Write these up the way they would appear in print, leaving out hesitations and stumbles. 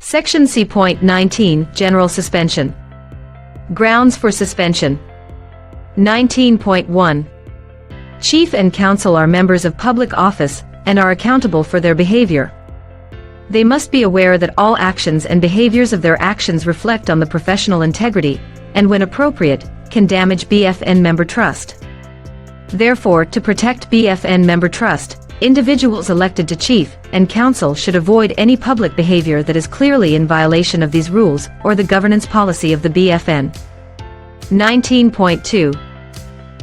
Section C.19 General Suspension. Grounds for suspension. 19.1. Chief and counsel are members of public office and are accountable for their behavior. They must be aware that all actions and behaviors of their actions reflect on the professional integrity, and when appropriate, can damage BFN member trust. Therefore, to protect BFN member trust, individuals elected to chief and counsel should avoid any public behavior that is clearly in violation of these rules or the governance policy of the BFN. 19.2.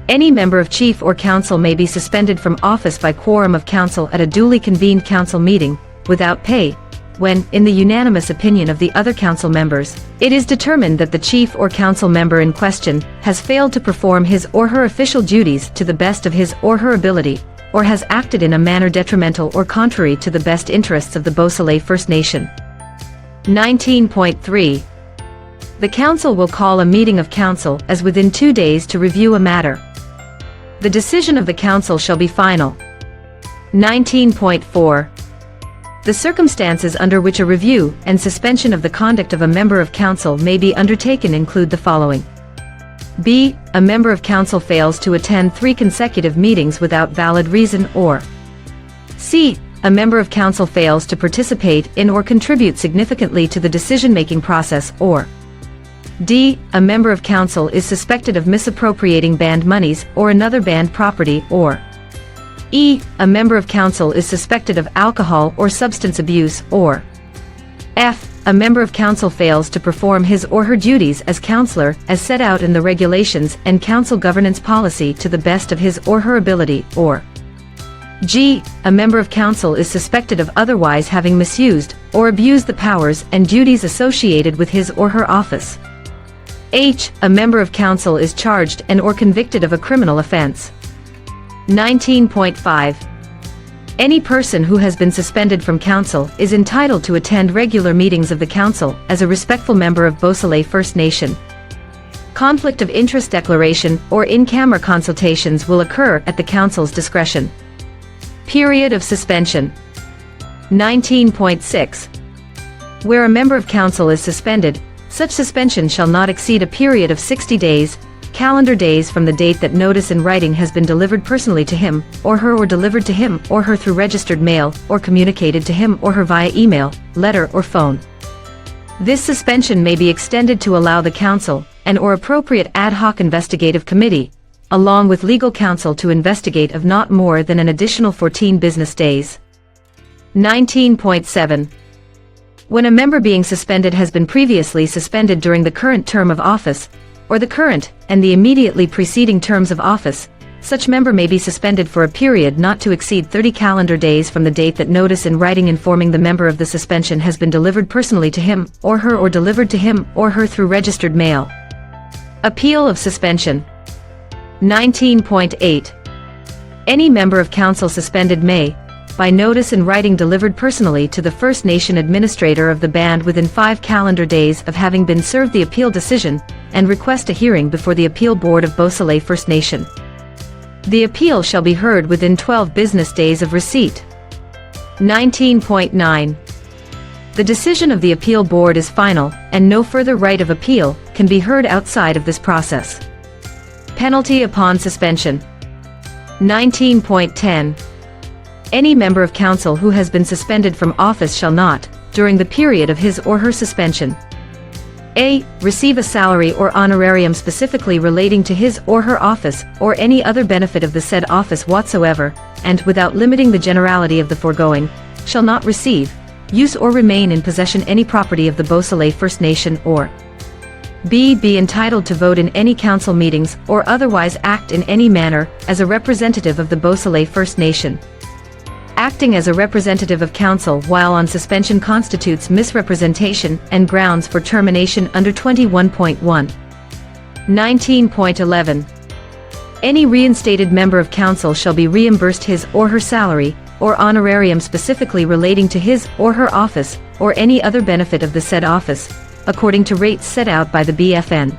Any member of chief or counsel may be suspended from office by quorum of council at a duly convened council meeting, without pay, when, in the unanimous opinion of the other council members, it is determined that the chief or council member in question has failed to perform his or her official duties to the best of his or her ability, or has acted in a manner detrimental or contrary to the best interests of the Beausoleil First Nation. 19.3. The council will call a meeting of council as within 2 days to review a matter. The decision of the council shall be final. 19.4. The circumstances under which a review and suspension of the conduct of a member of council may be undertaken include the following. B. A member of council fails to attend 3 consecutive meetings without valid reason, or C. A member of council fails to participate in or contribute significantly to the decision-making process, or D. A member of council is suspected of misappropriating band monies or another band property, or E. A member of council is suspected of alcohol or substance abuse, or F. A member of council fails to perform his or her duties as councillor as set out in the regulations and council governance policy to the best of his or her ability, or G. A member of council is suspected of otherwise having misused or abused the powers and duties associated with his or her office. H. A member of council is charged and or convicted of a criminal offense. 19.5. Any person who has been suspended from council is entitled to attend regular meetings of the council as a respectful member of Beausoleil First Nation. Conflict of interest declaration or in-camera consultations will occur at the council's discretion. Period of suspension. 19.6. Where a member of council is suspended, such suspension shall not exceed a period of 60 days, calendar days from the date that notice in writing has been delivered personally to him or her, or delivered to him or her through registered mail, or communicated to him or her via email, letter or phone. This suspension may be extended to allow the council and or appropriate ad hoc investigative committee, along with legal counsel, to investigate of not more than an additional 14 business days. 19.7. When a member being suspended has been previously suspended during the current term of office, or the current and the immediately preceding terms of office, such member may be suspended for a period not to exceed 30 calendar days from the date that notice in writing informing the member of the suspension has been delivered personally to him or her, or delivered to him or her through registered mail. Appeal of suspension. 19.8. Any member of council suspended may, by notice in writing delivered personally to the First Nation administrator of the band within 5 calendar days of having been served the appeal decision, and request a hearing before the Appeal Board of Beausoleil First Nation. The appeal shall be heard within 12 business days of receipt. 19.9. The decision of the Appeal Board is final, and no further right of appeal can be heard outside of this process. Penalty upon suspension. 19.10. Any member of council who has been suspended from office shall not, during the period of his or her suspension, A. Receive a salary or honorarium specifically relating to his or her office, or any other benefit of the said office whatsoever, and, without limiting the generality of the foregoing, shall not receive, use or remain in possession any property of the Beausoleil First Nation, or B. Be entitled to vote in any council meetings or otherwise act in any manner as a representative of the Beausoleil First Nation. Acting as a representative of council while on suspension constitutes misrepresentation and grounds for termination under 21.1. 19.11. Any reinstated member of council shall be reimbursed his or her salary or honorarium specifically relating to his or her office, or any other benefit of the said office, according to rates set out by the BFN.